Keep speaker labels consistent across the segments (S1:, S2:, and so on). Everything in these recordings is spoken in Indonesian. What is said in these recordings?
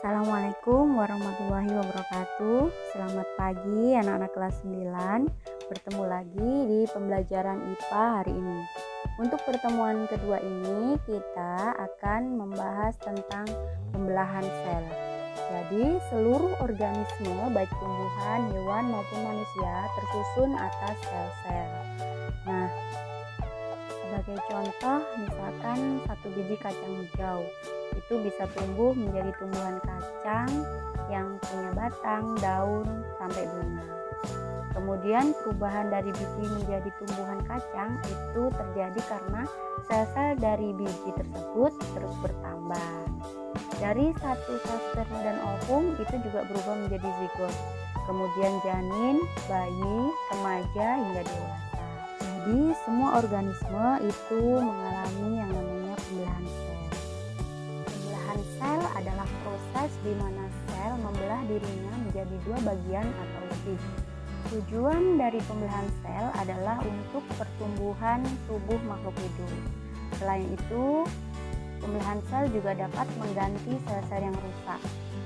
S1: Assalamualaikum warahmatullahi wabarakatuh. Selamat pagi anak-anak kelas 9. Bertemu lagi di pembelajaran IPA hari ini. Untuk pertemuan kedua ini kita akan membahas tentang pembelahan sel. Jadi seluruh organisme baik tumbuhan, hewan maupun manusia tersusun atas sel-sel. Nah, sebagai contoh misalkan satu biji kacang hijau itu bisa tumbuh menjadi tumbuhan kacang yang punya batang, daun, sampai bunga. Kemudian perubahan dari biji menjadi tumbuhan kacang itu terjadi karena sel-sel dari biji tersebut terus bertambah. Dari satu sel sperma dan ovum itu juga berubah menjadi zigot. Kemudian janin, bayi, remaja hingga dewasa. Jadi semua organisme itu mengalami yang namanya pembelahan sel. Sel adalah proses di mana sel membelah dirinya menjadi dua bagian atau lebih. Tujuan dari pembelahan sel adalah untuk pertumbuhan tubuh makhluk hidup. Selain itu, pembelahan sel juga dapat mengganti sel-sel yang rusak.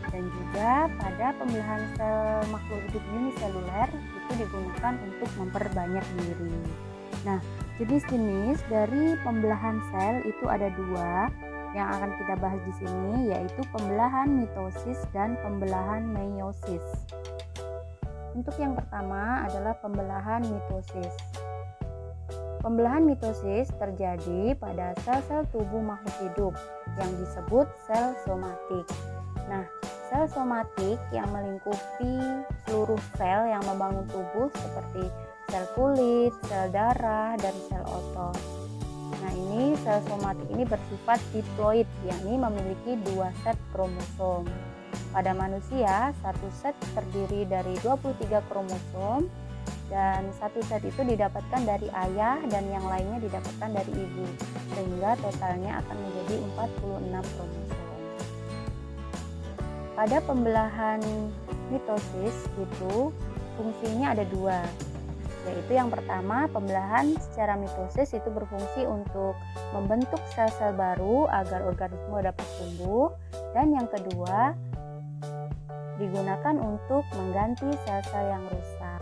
S1: Dan juga pada pembelahan sel makhluk hidup uniseluler itu digunakan untuk memperbanyak diri. Nah, jenis-jenis dari pembelahan sel itu ada dua yang akan kita bahas di sini, yaitu pembelahan mitosis dan pembelahan meiosis. Untuk yang pertama adalah pembelahan mitosis. Pembelahan mitosis terjadi pada sel-sel tubuh makhluk hidup yang disebut sel somatik. Nah, sel somatik yang melingkupi seluruh sel yang membangun tubuh seperti sel kulit, sel darah, dan sel otot. Nah, ini sel somatik ini bersifat diploid, yakni memiliki dua set kromosom. Pada manusia, satu set terdiri dari 23 kromosom dan satu set itu didapatkan dari ayah dan yang lainnya didapatkan dari ibu, sehingga totalnya akan menjadi 46 kromosom. Pada pembelahan mitosis itu fungsinya ada dua, yaitu yang pertama, pembelahan secara mitosis itu berfungsi untuk membentuk sel-sel baru agar organisme dapat tumbuh, dan yang kedua digunakan untuk mengganti sel-sel yang rusak.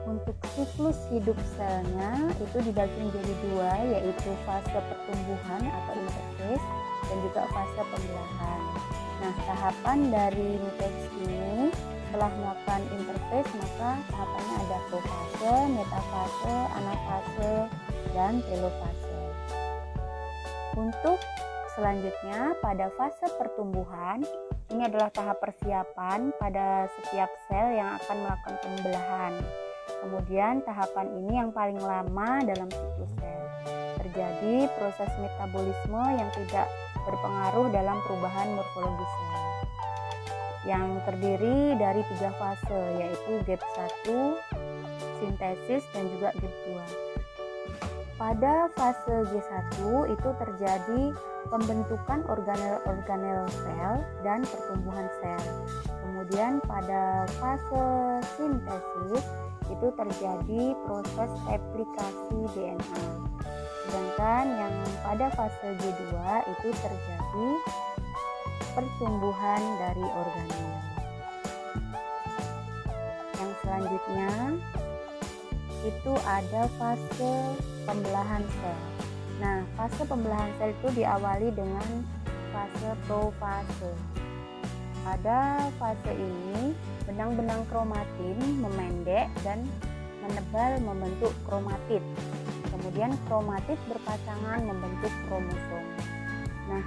S1: Untuk siklus hidup selnya itu dibagi menjadi dua, yaitu fase pertumbuhan atau interfase dan juga fase pembelahan. Nah, tahapan dari mitosis ini setelah melakukan interfase, maka tahapannya ada profase, metafase, anafase, dan telofase. Untuk selanjutnya pada fase pertumbuhan, ini adalah tahap persiapan pada setiap sel yang akan melakukan pembelahan. Kemudian tahapan ini yang paling lama dalam siklus sel. Terjadi proses metabolisme yang tidak berpengaruh dalam perubahan morfologi sel, yang terdiri dari 3 fase, yaitu gap 1, sintesis, dan juga gap 2. Pada fase G1 itu terjadi pembentukan organel-organel sel dan pertumbuhan sel. Kemudian pada fase sintesis itu terjadi proses replikasi DNA. Sedangkan yang pada fase G2 itu terjadi pertumbuhan dari organel. Yang selanjutnya itu ada fase pembelahan sel. Nah, fase pembelahan sel itu diawali dengan fase profase. Pada fase ini, benang-benang kromatin memendek dan menebal membentuk kromatid. Kemudian kromatid berpasangan membentuk kromosom. Nah,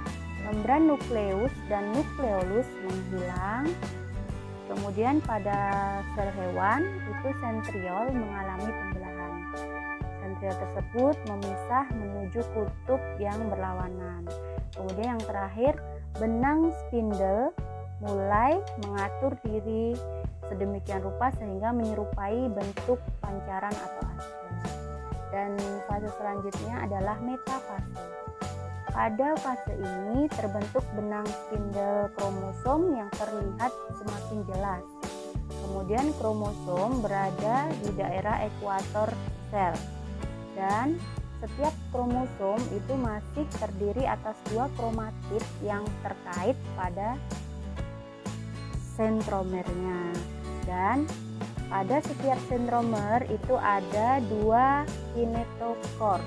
S1: membran nukleus dan nukleolus menghilang. Kemudian pada sel hewan itu sentriol mengalami pembelahan. Sentriol tersebut memisah menuju kutub yang berlawanan. Kemudian yang terakhir, benang spindle mulai mengatur diri sedemikian rupa sehingga menyerupai bentuk pancaran atau aspal. Dan fase selanjutnya adalah metafase. Pada fase ini terbentuk benang spindle kromosom yang terlihat semakin jelas. Kemudian kromosom berada di daerah ekuator sel. Dan setiap kromosom itu masih terdiri atas 2 kromatid yang terkait pada sentromernya. Dan pada setiap sentromer itu ada 2 kinetochore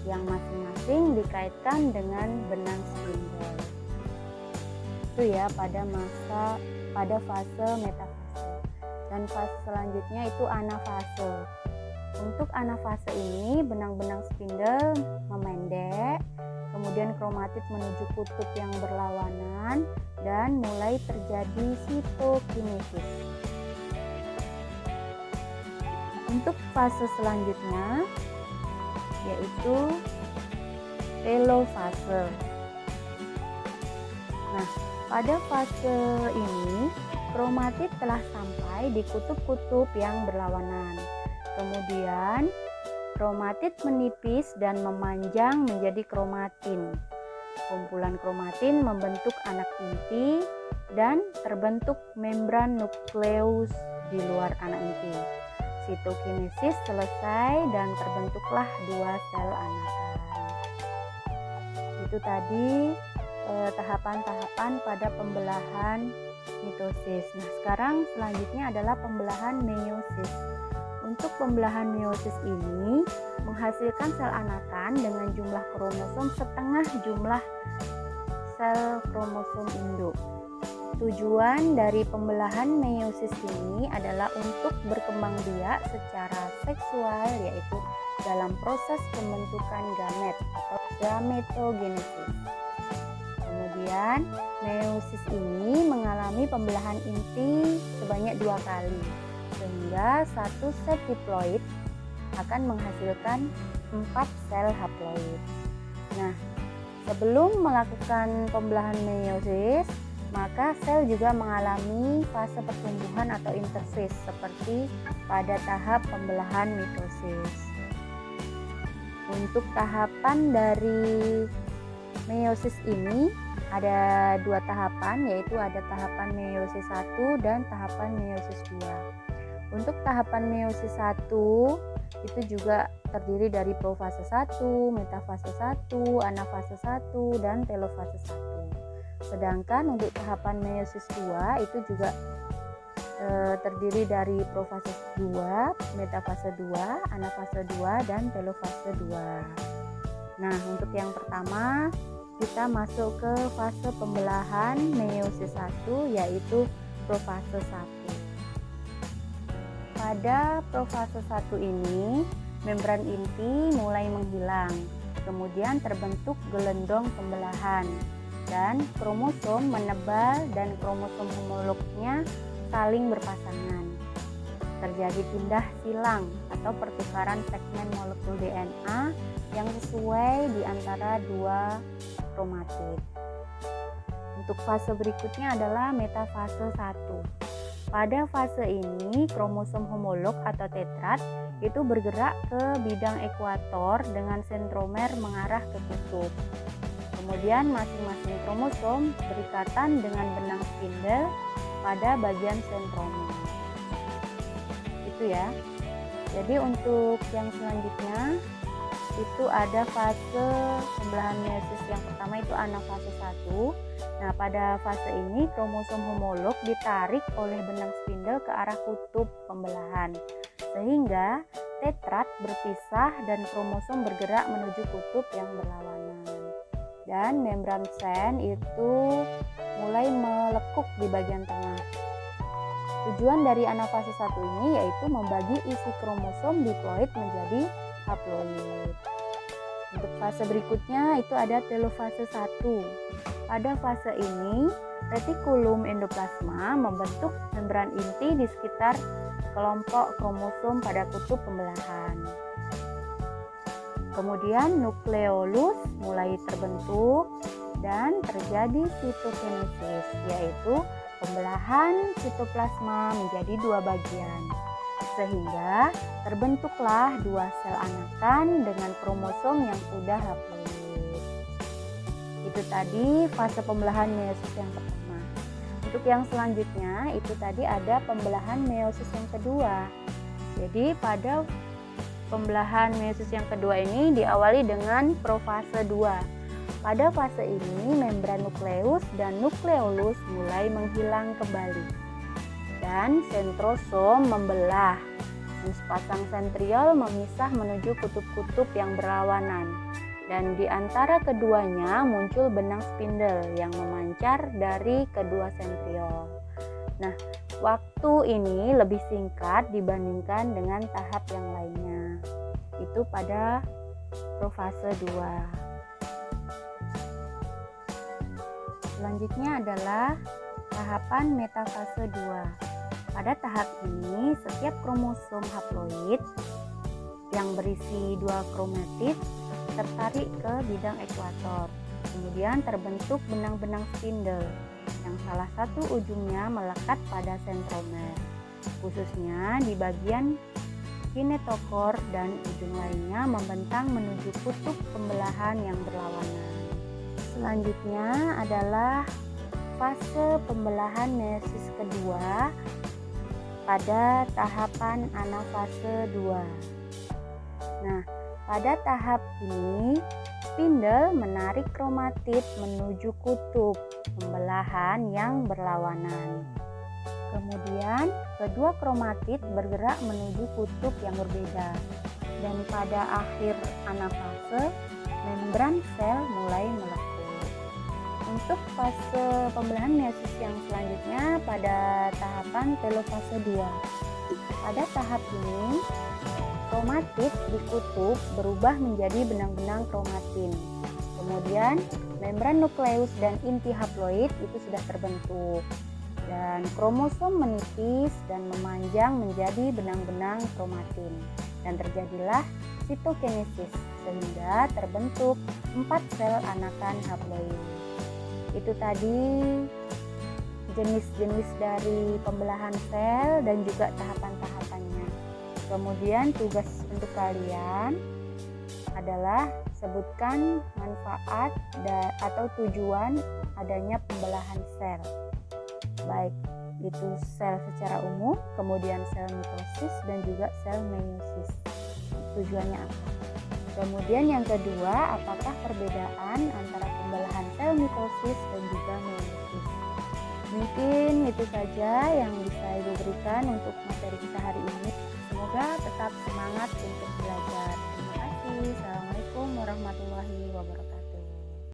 S1: yang masing-masing dikaitkan dengan benang spindle. Itu ya pada fase metafase. Dan fase selanjutnya itu anafase. Untuk anafase ini benang-benang spindle memendek, kemudian kromatid menuju kutub yang berlawanan dan mulai terjadi sitokinesis. Untuk fase selanjutnya yaitu telofase. Nah, pada fase ini kromatid telah sampai di kutub-kutub yang berlawanan. Kemudian kromatid menipis dan memanjang menjadi kromatin. Kumpulan kromatin membentuk anak inti dan terbentuk membran nukleus di luar anak inti. Sitokinesis selesai dan terbentuklah 2 sel anakan. Itu tadi tahapan-tahapan pada pembelahan mitosis. Nah, sekarang selanjutnya adalah pembelahan meiosis. Untuk pembelahan meiosis ini menghasilkan sel anakan dengan jumlah kromosom setengah jumlah sel kromosom induk. Tujuan dari pembelahan meiosis ini adalah untuk berkembang biak secara seksual, yaitu dalam proses pembentukan gamet atau gametogenesis. Kemudian meiosis ini mengalami pembelahan inti sebanyak 2 kali, sehingga satu set diploid akan menghasilkan 4 sel haploid. Nah, sebelum melakukan pembelahan meiosis, maka sel juga mengalami fase pertumbuhan atau interfase seperti pada tahap pembelahan mitosis. Untuk tahapan dari meiosis ini ada 2 tahapan, yaitu ada tahapan meiosis 1 dan tahapan meiosis 2. Untuk tahapan meiosis 1 itu juga terdiri dari profase 1, metafase 1, anafase 1, dan telofase 1. Sedangkan untuk tahapan meiosis 2 itu juga terdiri dari profase 2, metafase 2, anafase 2, dan telofase 2. Nah, untuk yang pertama kita masuk ke fase pembelahan meiosis 1, yaitu profase 1. Pada profase 1 ini membran inti mulai menghilang, kemudian terbentuk gelendong pembelahan dan kromosom menebal dan kromosom homolognya saling berpasangan. Terjadi pindah silang atau pertukaran segmen molekul DNA yang sesuai di antara 2 kromatid. Untuk fase berikutnya adalah metafase 1. Pada fase ini kromosom homolog atau tetrat itu bergerak ke bidang ekuator dengan sentromer mengarah ke kutub. Kemudian masing-masing kromosom berikatan dengan benang spindle pada bagian sentromer. Itu ya. Jadi untuk yang selanjutnya itu ada fase pembelahan meiosis yang pertama itu anafase 1. Nah, pada fase ini kromosom homolog ditarik oleh benang spindle ke arah kutub pembelahan sehingga tetrat berpisah dan kromosom bergerak menuju kutub yang berlawanan. Dan membran sen itu mulai melekuk di bagian tengah. Tujuan dari anafase 1 ini yaitu membagi isi kromosom diploid menjadi haploid. Untuk fase berikutnya itu ada telofase 1. Pada fase ini retikulum endoplasma membentuk membran inti di sekitar kelompok kromosom pada kutub pembelahan. Kemudian nukleolus mulai terbentuk dan terjadi sitokinesis, yaitu pembelahan sitoplasma menjadi 2 bagian, sehingga terbentuklah 2 sel anakan dengan kromosom yang sudah haploid. Itu tadi fase pembelahan meiosis yang pertama. Untuk yang selanjutnya itu tadi ada pembelahan meiosis yang kedua. Jadi pada pembelahan meiosis yang kedua ini diawali dengan profase 2. Pada fase ini, membran nukleus dan nukleolus mulai menghilang kembali, dan sentrosom membelah. Sepasang sentriol memisah menuju kutub-kutub yang berlawanan, dan di antara keduanya muncul benang spindle yang memancar dari kedua sentriol. Nah, waktu ini lebih singkat dibandingkan dengan tahap yang lainnya, itu pada profase 2. Selanjutnya adalah tahapan metafase 2. Pada tahap ini, setiap kromosom haploid yang berisi 2 kromatid tertarik ke bidang ekuator. Kemudian terbentuk benang-benang spindle yang salah satu ujungnya melekat pada sentromer, khususnya di bagian kinetokor, dan ujung lainnya membentang menuju kutub pembelahan yang berlawanan. Selanjutnya adalah fase pembelahan meiosis kedua pada tahapan anafase 2. Nah, pada tahap ini spindle menarik kromatid menuju kutub pembelahan yang berlawanan. Kemudian kedua kromatid bergerak menuju kutub yang berbeda, dan pada akhir anafase membran sel mulai melekat. Untuk fase pembelahan meiosis yang selanjutnya pada tahapan telofase 2. Pada tahap ini, kromatid di kutub berubah menjadi benang-benang kromatin. Kemudian, membran nukleus dan inti haploid itu sudah terbentuk. Dan kromosom menipis dan memanjang menjadi benang-benang kromatin. Dan terjadilah sitokinesis, sehingga terbentuk 4 sel anakan haploid. Itu tadi jenis-jenis dari pembelahan sel dan juga tahapan-tahapannya. Kemudian tugas untuk kalian adalah sebutkan manfaat atau tujuan adanya pembelahan sel. Baik itu sel secara umum, kemudian sel mitosis dan juga sel meiosis. Tujuannya apa? Kemudian yang kedua, apakah perbedaan antara pembelahan sel mitosis dan juga meiosis? Mungkin itu saja yang bisa Ibu berikan untuk materi kita hari ini. Semoga tetap semangat untuk belajar. Terima kasih. Assalamualaikum warahmatullahi wabarakatuh.